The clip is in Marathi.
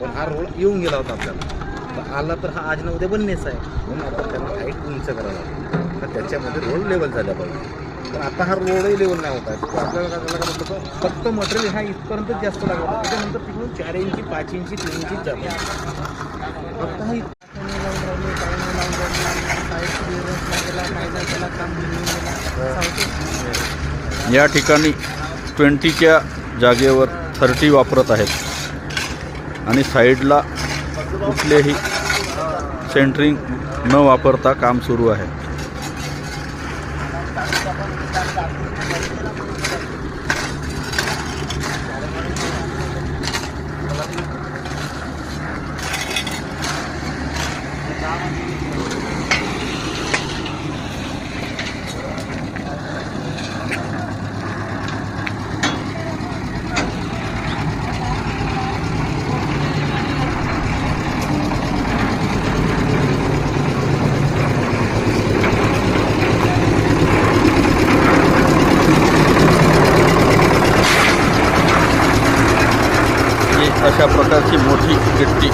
पण हा रोड येऊन गेला होता आपल्याला. तर आला तर हा आज ना उद्या बनण्याचा आहे, म्हणून आपण त्यांना हाईट उंच करायला लागतो. तर त्याच्यामध्ये रोड लेवल झाला पाहिजे. पण आता हा रोडही लेवल नाही होत आहे. आपल्याला काय म्हटलं तर फक्त मटेरियल हा इथपर्यंत जास्त लागत होता, त्याच्यानंतर तिकडून 4 इंची 5 इंची 3 इंची जातो. फक्त हा या ठिकाणी 20च्या जागेवर 30 वापरत आहेत आणि साईडला कुठलेही सेंटरिंग न वापरता काम सुरू आहे. अशा प्रकारची मोठी गिट्टी